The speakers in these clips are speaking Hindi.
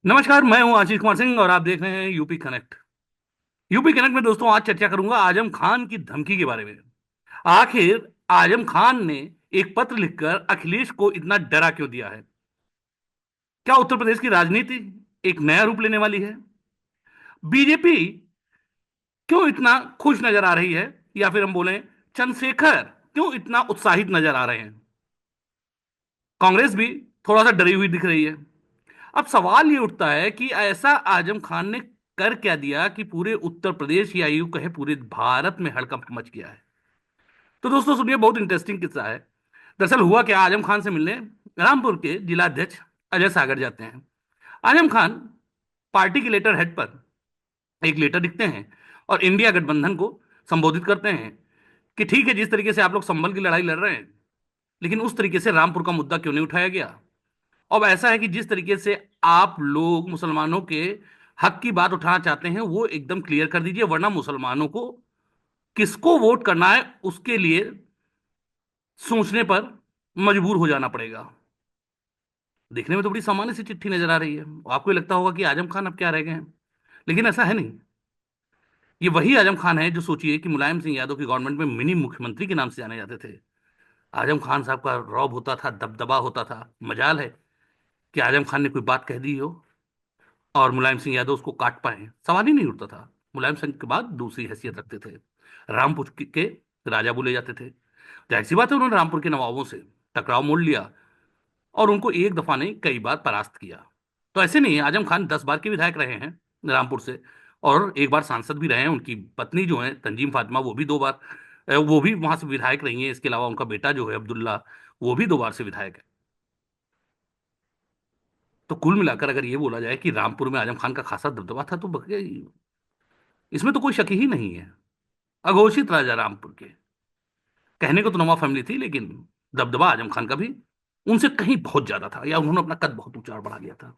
नमस्कार, मैं हूं आशीष कुमार सिंह और आप देख रहे हैं यूपी कनेक्ट। यूपी कनेक्ट में दोस्तों आज चर्चा करूंगा आजम खान की धमकी के बारे में। आखिर आजम खान ने एक पत्र लिखकर अखिलेश को इतना डरा क्यों दिया है? क्या उत्तर प्रदेश की राजनीति एक नया रूप लेने वाली है? बीजेपी क्यों इतना खुश नजर आ रही है, या फिर हम बोलें चंद्रशेखर क्यों इतना उत्साहित नजर आ रहे हैं? कांग्रेस भी थोड़ा सा डरी हुई दिख रही है। अब सवाल ये उठता है कि ऐसा आजम खान ने कर क्या दिया कि पूरे उत्तर प्रदेश या यूं कहे पूरे भारत में हड़कंप मच गया है? तो दोस्तों सुनिए, बहुत इंटरेस्टिंग किस्सा है। दरअसल हुआ क्या, आजम खान से मिलने रामपुर के जिलाध्यक्ष अजय सागर जाते हैं। आजम खान पार्टी के लेटर हेड पर एक लेटर लिखते हैं और इंडिया गठबंधन को संबोधित करते हैं कि ठीक है, जिस तरीके से आप लोग संभल की लड़ाई लड़ रहे हैं, लेकिन उस तरीके से रामपुर का मुद्दा क्यों नहीं उठाया गया? अब ऐसा है कि जिस तरीके से आप लोग मुसलमानों के हक की बात उठाना चाहते हैं वो एकदम क्लियर कर दीजिए, वरना मुसलमानों को किसको वोट करना है उसके लिए सोचने पर मजबूर हो जाना पड़ेगा। देखने में तो बड़ी सामान्य सी चिट्ठी नजर आ रही है, आपको ये लगता होगा कि आजम खान अब क्या रह गए हैं, लेकिन ऐसा है नहीं। ये वही आजम खान है जो सोचिए कि मुलायम सिंह यादव की गवर्नमेंट में मिनी मुख्यमंत्री के नाम से जाने जाते थे। आजम खान साहब का रौब होता था, दबदबा होता था। मजाल है कि आजम खान ने कोई बात कह दी हो और मुलायम सिंह यादव उसको काट पाए, सवाल ही नहीं उठता था। मुलायम सिंह के बाद दूसरी हैसियत रखते थे, रामपुर के राजा बोले जाते थे। जाहिर सी बात है, उन्होंने रामपुर के नवाबों से टकराव मोड़ लिया और उनको एक दफा नहीं कई बार परास्त किया। तो ऐसे नहीं, आजम खान 10 बार के विधायक रहे हैं रामपुर से, और एक बार सांसद भी रहे हैं। उनकी पत्नी जो है तंजीम फातिमा, वो भी 2 बार वो भी वहां से विधायक रही हैं। इसके अलावा उनका बेटा जो है अब्दुल्ला, वो भी 2 बार से विधायक है। तो कुल मिलाकर अगर ये बोला जाए कि रामपुर में आजम खान का खासा दबदबा था, तो इसमें तो कोई शक ही नहीं है। अघोषित राजा रामपुर के, कहने को तो नवाब फैमिली थी, लेकिन दबदबा आजम खान का भी उनसे कहीं बहुत ज्यादा था, या उन्होंने अपना कद बहुत ऊंचा बढ़ा लिया था।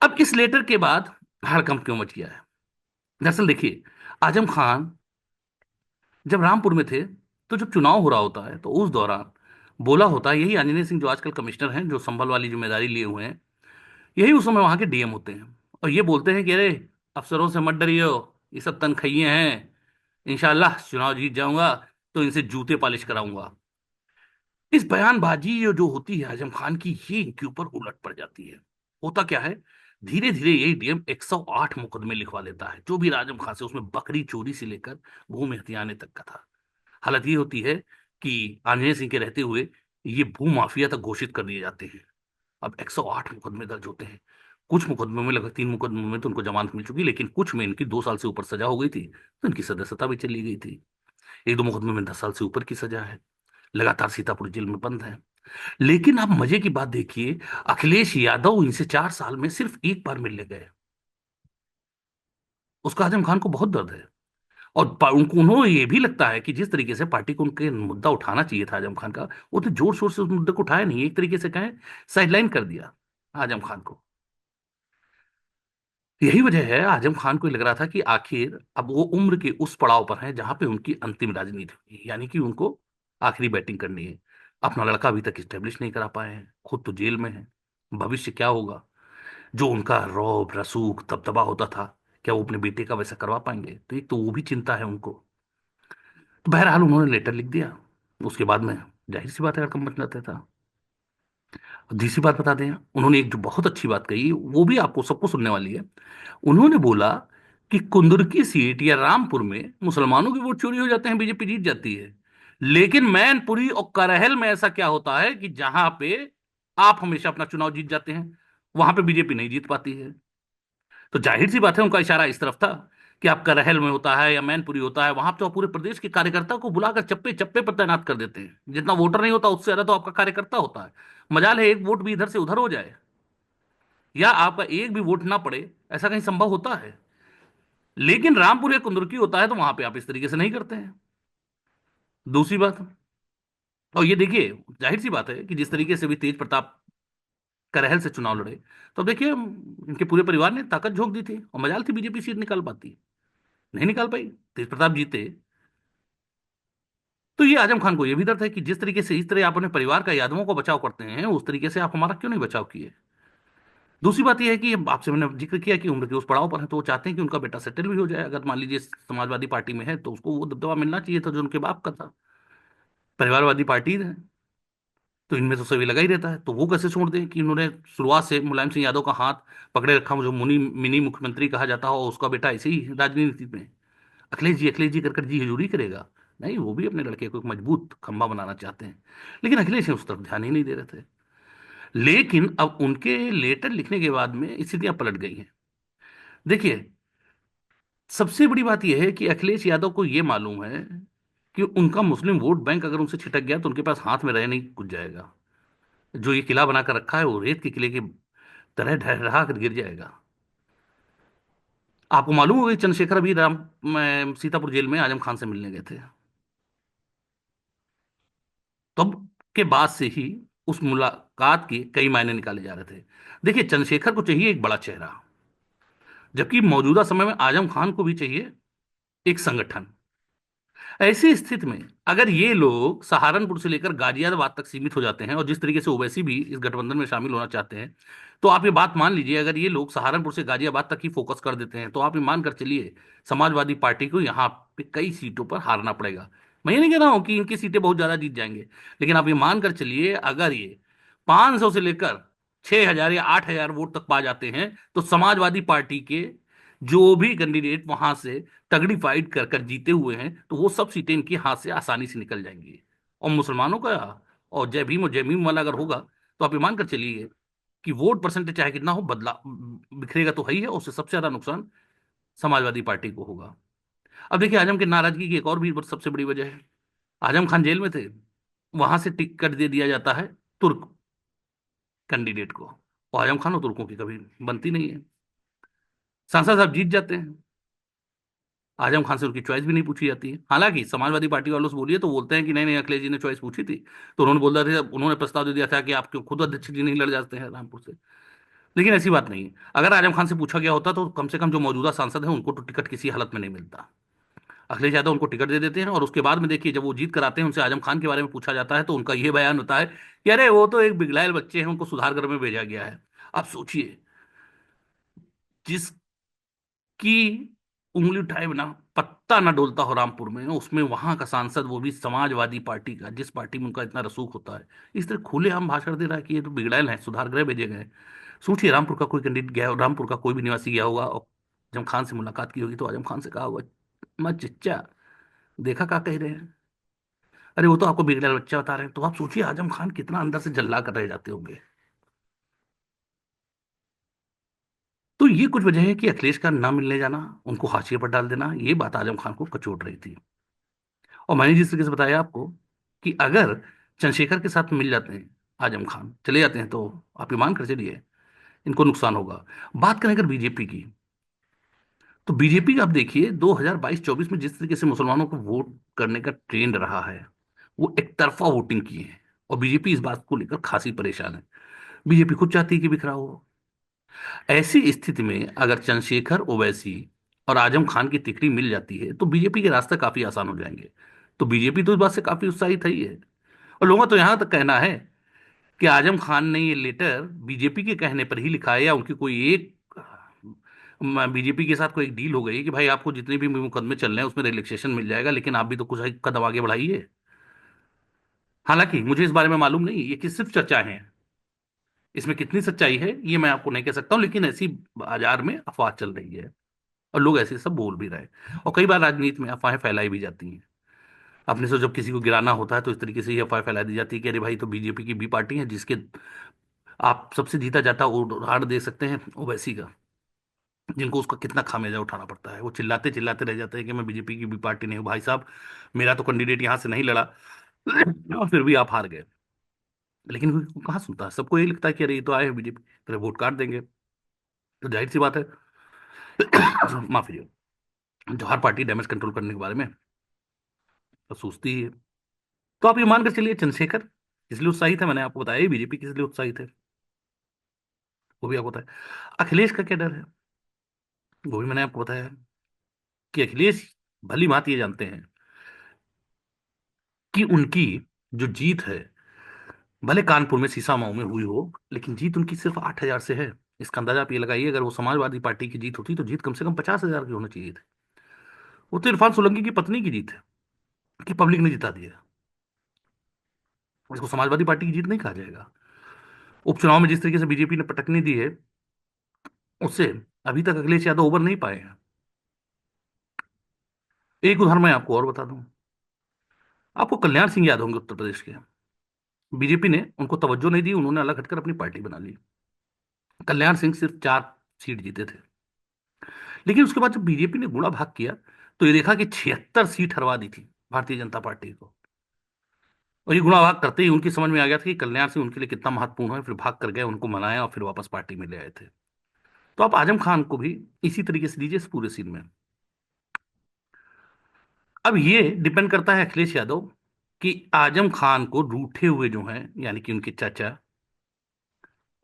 अब इस लेटर के बाद हड़कंप क्यों मच गया है? दरअसल देखिए, आजम खान जब रामपुर में थे, तो जब चुनाव हो रहा होता है तो उस दौरान बोला होता है, यही आंजनेय सिंह जो आजकल कमिश्नर हैं, जो संभल वाली जिम्मेदारी लिए हुए हैं, यही उस समय वहां के डीएम होते हैं। और ये बोलते हैं कि अरे, अफसरों से मत डरियो, ये सब तनखइये हैं, इंशाल्लाह चुनाव जीत जाऊंगा तो इनसे जूते पॉलिश कराऊंगा। इस बयानबाजी जो होती है आजम खान की, ये इनके ऊपर उलट पड़ जाती है। होता क्या है, धीरे धीरे यही डीएम 108 मुकदमे लिखवा लेता है, जो भी आजम खान से, उसमें बकरी चोरी से लेकर भूमि हथियाने तक का था। हालत ये होती है कि आंजनेय सिंह के रहते हुए ये भू माफिया तक घोषित कर दिए जाते हैं। अब 108 मुकदमे दर्ज होते हैं। कुछ मुकदमों में, लगभग 3 मुकदमों में तो उनको जमानत मिल चुकी, लेकिन कुछ में इनकी 2 साल से ऊपर सजा हो गई थी, तो इनकी सदस्यता भी चली गई थी। एक दो मुकदमे में 10 साल से ऊपर की सजा है, लगातार सीतापुर जेल में बंद है। लेकिन आप मजे की बात देखिए, अखिलेश यादव इनसे 4 साल में सिर्फ एक बार मिलने गए। उसका आजम खान को बहुत दर्द है। और उनको उन्होंने ये भी लगता है कि जिस तरीके से पार्टी को उनके मुद्दा उठाना चाहिए था आजम खान का, वो तो जोर शोर से उस मुद्दे को उठाया नहीं, एक तरीके से कहें साइडलाइन कर दिया आजम खान को। यही वजह है, आजम खान को ये लग रहा था कि आखिर अब वो उम्र के उस पड़ाव पर हैं जहां पे उनकी अंतिम राजनीति होगी, यानी कि उनको आखिरी बैटिंग करनी है। अपना लड़का अभी तक स्टेब्लिश नहीं करा पाए हैं, खुद तो जेल में है। भविष्य क्या होगा? जो उनका रौब रसूख दबदबा होता था, क्या वो अपने बेटे का वैसा करवा पाएंगे? तो एक तो वो भी चिंता है उनको। तो बहरहाल उन्होंने लेटर लिख दिया। उसके बाद में जाहिर सी बात है हड़कंप मच जाता था। दूसरी बात बता दें, उन्होंने एक जो बहुत अच्छी बात कही, वो भी आपको सबको सुनने वाली है। उन्होंने बोला कि कुंदुरकी सीट या रामपुर में मुसलमानों के वोट चोरी हो जाते हैं, बीजेपी जीत जाती है। लेकिन मैनपुरी और करहल में ऐसा क्या होता है कि जहां पे आप हमेशा अपना चुनाव जीत जाते हैं, वहां पे बीजेपी नहीं जीत पाती है। तो जाहिर सी बात है, उनका इशारा इस तरफ था कि आपका रहल में होता है या मैनपुरी होता है, वहां तो आप पूरे प्रदेश के कार्यकर्ता को बुलाकर चप्पे चप्पे पर तैनात कर देते हैं। जितना वोटर नहीं होता उससे ज्यादा तो आपका कार्यकर्ता होता है। मजाल है एक वोट भी इधर से उधर हो जाए, या आपका एक भी वोट ना पड़े, ऐसा कहीं संभव होता है? लेकिन रामपुर या कुंदुरकी होता है तो वहां पे आप इस तरीके से नहीं करते हैं। दूसरी बात, और ये देखिए, जाहिर सी बात है कि जिस तरीके से भी तेज प्रताप करहल से चुनाव लड़े, तो अब देखिए इनके पूरे परिवार ने ताकत झोंक दी थी, और मजाल थी बीजेपी सीट निकाल पाती, नहीं निकाल पाई। तेज प्रताप जीते। तो ये आजम खान को ये भी डर था कि जिस तरीके से इस तरह आप अपने परिवार का, यादवों को बचाव करते हैं, उस तरीके से आप हमारा क्यों नहीं बचाव किए? दूसरी बात यह है कि अब आपसे मैंने जिक्र किया कि उम्र के उस पड़ाव पर है, तो वो चाहते हैं कि उनका बेटा सेटल भी हो जाए। अगर मान लीजिए समाजवादी पार्टी में है तो उसको वो दबदबा मिलना चाहिए था जो उनके बाप का था। परिवारवादी पार्टी है तो इनमें तो सभी लगा ही रहता है, तो वो कैसे छोड़ दें कि इन्होंने शुरुआत से मुलायम सिंह यादव का हाथ पकड़े रखा, जो मुनी मिनी मुख्यमंत्री कहा जाता हो, उसका बेटा ऐसे ही राजनीति में अखिलेश जी कर जी हजूरी करेगा। नहीं, वो भी अपने लड़के को एक मजबूत खंभा बनाना चाहते हैं, लेकिन अखिलेश ने उस तरफ ध्यान ही नहीं दे रहे थे। लेकिन अब उनके लेटर लिखने के बाद में स्थितियां पलट गई हैं। देखिए, सबसे बड़ी बात यह है कि अखिलेश यादव को यह मालूम है कि उनका मुस्लिम वोट बैंक अगर उनसे छिटक गया तो उनके पास हाथ में रह नहीं कुछ जाएगा। जो ये किला बनाकर रखा है वो रेत के किले की तरह ढह कर गिर जाएगा। आपको मालूम होगा कि चंद्रशेखर अभी सीतापुर जेल में आजम खान से मिलने गए थे। तब के बाद से ही उस मुलाकात के कई मायने निकाले जा रहे थे। देखिए, चंद्रशेखर को चाहिए एक बड़ा चेहरा, जबकि मौजूदा समय में आजम खान को भी चाहिए एक संगठन। ऐसी स्थिति में अगर ये लोग सहारनपुर से लेकर गाजियाबाद तक सीमित हो जाते हैं, और जिस तरीके से ओवैसी भी इस गठबंधन में शामिल होना चाहते हैं, तो आप ये बात मान लीजिए, अगर ये लोग सहारनपुर से गाजियाबाद तक ही फोकस कर देते हैं तो आप ये मान कर चलिए समाजवादी पार्टी को यहाँ पे कई सीटों पर हारना पड़ेगा। मैं ये नहीं कह रहा हूं कि इनकी सीटें बहुत ज्यादा जीत जाएंगे, लेकिन आप ये मान कर चलिए, अगर ये 500 से लेकर 6,000 या 8,000 वोट तक पा जाते हैं तो समाजवादी पार्टी के जो भी कैंडिडेट वहां से तगड़ी फाइट कर कर जीते हुए हैं, तो वो सब सीटें इनके हाथ से आसानी से निकल जाएंगी। और मुसलमानों का और जय भीम वाला अगर होगा, तो आप ईमान कर चलिए कि वोट परसेंटेज चाहे कितना हो, बदला बिखरेगा तो है ही है, उससे सबसे ज्यादा नुकसान समाजवादी पार्टी को होगा। अब देखिए, आजम की नाराजगी की एक और भी सबसे बड़ी वजह है। आजम खान जेल में थे, वहां से टिकट दे दिया जाता है तुर्क कैंडिडेट को, और आजम खान और तुर्कों की कभी बनती नहीं है। सांसद साहब जीत जाते हैं, आजम खान से उनकी चॉइस भी नहीं पूछी जाती है। हालांकि समाजवादी पार्टी वालों से बोलिए तो बोलते हैं कि नहीं नहीं, अखिलेश जी ने चॉइस पूछी थी, तो उन्होंने बोला था, उन्होंने प्रस्ताव दे दिया था कि आप क्यों खुद अध्यक्ष जी नहीं लड़ जाते हैं रामपुर से। लेकिन ऐसी बात नहीं है। अगर आजम खान से पूछा गया होता तो कम से कम जो मौजूदा सांसद हैं उनको तो टिकट किसी हालत में नहीं मिलता। अखिलेश यादव उनको टिकट दे देते हैं, और उसके बाद में देखिए, जब वो जीत कर आते हैं, उनसे आजम खान के बारे में पूछा जाता है तो उनका ये बयान होता है कि अरे वो तो एक बिगड़ैल बच्चे हैं, उनको सुधार घर में भेजा गया है। आप सोचिए, जिस की उंगली उठाए बिना पत्ता ना डोलता हो रामपुर में, उसमें वहां का सांसद, वो भी समाजवादी पार्टी का, जिस पार्टी में उनका इतना रसूख होता है, इस तरह खुलेआम भाषण दे रहा है कि ये तो बिगड़ैल है, सुधार गृह भेजे गए हैं। सोचिए, रामपुर का कोई कैंडिडेट गया हो, रामपुर का कोई भी निवासी गया होगा और आजम खान से मुलाकात की होगी, तो आजम खान से कहा होगा, मैं चिच्चा देखा क्या कह रहे हैं, अरे वो तो आपको बिगड़ैल बच्चा बता रहे हैं। तो आप सोचिए आजम खान कितना अंदर से जल्ला कर रह जाते होंगे। तो ये कुछ वजह है कि अखिलेश का ना मिलने जाना, उनको हाशिए पर डाल देना, ये बात आजम खान को कचोट रही थी। और मैंने जिस तरीके से बताया आपको कि अगर चंद्रशेखर के साथ मिल जाते हैं, आजम खान चले जाते हैं, तो आप ईमान कर चलिए इनको नुकसान होगा। बात करें अगर बीजेपी की, तो बीजेपी का आप देखिए 2022-24 में जिस तरीके से मुसलमानों को वोट करने का ट्रेंड रहा है, वो एक तरफा वोटिंग की है, और बीजेपी इस बात को लेकर खासी परेशान है। बीजेपी खुद चाहती है कि बिखरा हो। ऐसी स्थिति में अगर चंद्रशेखर ओवैसी और आजम खान की तिकड़ी मिल जाती है तो बीजेपी के रास्ते काफी आसान हो जाएंगे। तो बीजेपी तो इस बात से काफी उत्साहित है ही है। और लोगों का तो यहां तक कहना है कि आजम खान ने ये लेटर बीजेपी के कहने पर ही लिखा है, या उनकी कोई एक बीजेपी के साथ कोई एक डील हो गई कि भाई आपको जितने भी मुकदमे चल रहे हैं उसमें रिलैक्सेशन मिल जाएगा, लेकिन आप भी तो कुछ एक कदम आगे बढ़ाइए। हालांकि मुझे इस बारे में मालूम नहीं, ये कि सिर्फ चर्चाएं हैं, इसमें कितनी सच्चाई है ये मैं आपको नहीं कह सकता हूं, लेकिन ऐसी बाजार में अफवाह चल रही है और लोग ऐसे सब बोल भी रहे हैं, और कई बार राजनीति में अफवाहें फैलाई भी जाती हैं। अपने से जब किसी को गिराना होता है तो इस तरीके से ही अफवाह फैला दी जाती है कि अरे भाई तो बीजेपी की बी पार्टी है, जिसके आप सबसे जीता जाता उदाहरण दे सकते हैं ओवैसी का, जिनको उसका कितना खामियाजा उठाना पड़ता है। वो चिल्लाते चिल्लाते रह जाते हैं कि मैं बीजेपी की बी पार्टी नहीं हूँ। भाई साहब, मेरा तो कैंडिडेट यहाँ से नहीं लड़ा और फिर भी आप हार गए। लेकिन वो कहाँ सुनता है, सबको यही लगता है कि अरे ये तो आए हैं बीजेपी, तेरे वोट काट देंगे। तो जाहिर सी बात है माफी, जो हर पार्टी डैमेज कंट्रोल करने के बारे में तो सोचती ही है। तो आप ये मान कर चलिए, चंद्रशेखर इसलिए उत्साहित है, मैंने आपको बताया, बीजेपी किस लिए उत्साहित है वो भी आपको बताया। अखिलेश का क्या डर है वो भी मैंने आपको बताया कि अखिलेश भली बात ये जानते हैं कि उनकी जो जीत है, भले कानपुर में शीशा माऊ में हुई हो, लेकिन जीत उनकी सिर्फ 8,000 से है। इसका अंदाजा आप ये लगाइए, अगर वो समाजवादी पार्टी की जीत होती तो जीत कम से कम 50,000 की होनी चाहिए थी। वो तो इरफान सोलंकी की पत्नी की जीत है कि पब्लिक ने जिता दिया। इसको समाजवादी पार्टी की जीत नहीं कहा जाएगा। उपचुनाव में जिस तरीके से बीजेपी ने पटकनी दी है, उससे अभी तक अखिलेश यादव उबर नहीं पाए हैं। एक उदाहरण मैं आपको और बता दूं। आपको कल्याण सिंह याद होंगे, उत्तर प्रदेश के। बीजेपी ने उनको तवज्जो नहीं दी, उन्होंने अलग हटकर अपनी पार्टी बना ली। कल्याण सिंह सिर्फ 4 सीट जीते थे। लेकिन उसके बाद जब बीजेपी ने गुणा भाग किया, तो ये देखा कि 76 सीट हरवा दी थी भारतीय जनता पार्टी को। और ये गुणा भाग करते ही उनकी समझ में आ गया था कि कल्याण सिंह उनके लिए कितना महत्वपूर्ण है, फिर भाग कर गए, उनको मनाया और फिर वापस पार्टी में ले आए थे। तो आप आजम खान को भी इसी तरीके से लीजिए इस पूरे सीन में। अब ये डिपेंड करता है अखिलेश यादव कि आजम खान को रूठे हुए जो हैं, यानी कि उनके चाचा,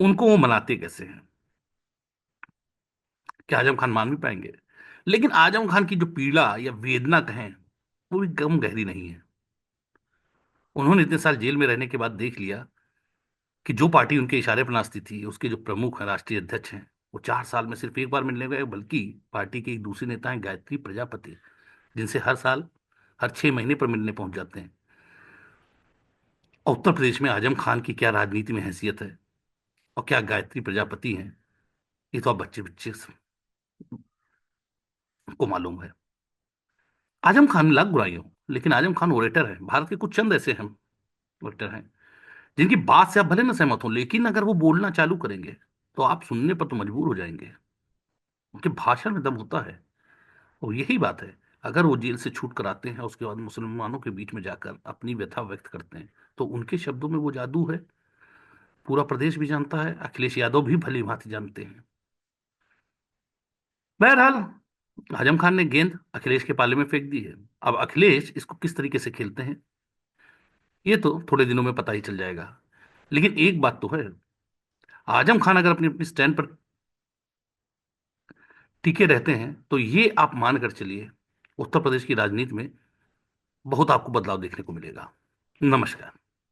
उनको वो मनाते कैसे हैं। क्या आजम खान मान भी पाएंगे? लेकिन आजम खान की जो पीड़ा या वेदना कहें, वो भी कम गहरी नहीं है। उन्होंने इतने साल जेल में रहने के बाद देख लिया कि जो पार्टी उनके इशारे पर नाचती थी, उसके जो प्रमुख हैं, राष्ट्रीय अध्यक्ष हैं, वो 4 साल में सिर्फ एक बार मिलने गए, बल्कि पार्टी के एक दूसरे नेता हैं गायत्री प्रजापति, जिनसे हर साल, हर 6 महीने पर मिलने पहुंच जाते हैं। और उत्तर प्रदेश में आजम खान की क्या राजनीति में हैसियत है और क्या गायत्री प्रजापति हैं, ये तो आप बच्चे बच्चे को मालूम है। आजम खान में लाख बुराइयां हो, लेकिन आजम खान ओरेटर है। भारत के कुछ चंद ऐसे हम ओरेटर हैं जिनकी बात से आप भले ना सहमत हो, लेकिन अगर वो बोलना चालू करेंगे तो आप सुनने पर तो मजबूर हो जाएंगे। उनके भाषण में दम होता है। और यही बात है, अगर वो जेल से छूट कर आते हैं, उसके बाद मुसलमानों के बीच में जाकर अपनी व्यथा व्यक्त करते हैं, तो उनके शब्दों में वो जादू है। पूरा प्रदेश भी जानता है, अखिलेश यादव भी भली भांति जानते हैं। बहरहाल, आजम खान ने गेंद अखिलेश के पाले में फेंक दी है। अब अखिलेश इसको किस तरीके से खेलते हैं, ये तो थोड़े दिनों में पता ही चल जाएगा। लेकिन एक बात तो है, आजम खान अगर अपनी अपनी स्टैंड पर टिके रहते हैं, तो ये आप मान कर चलिए, उत्तर प्रदेश की राजनीति में बहुत आपको बदलाव देखने को मिलेगा। नमस्कार।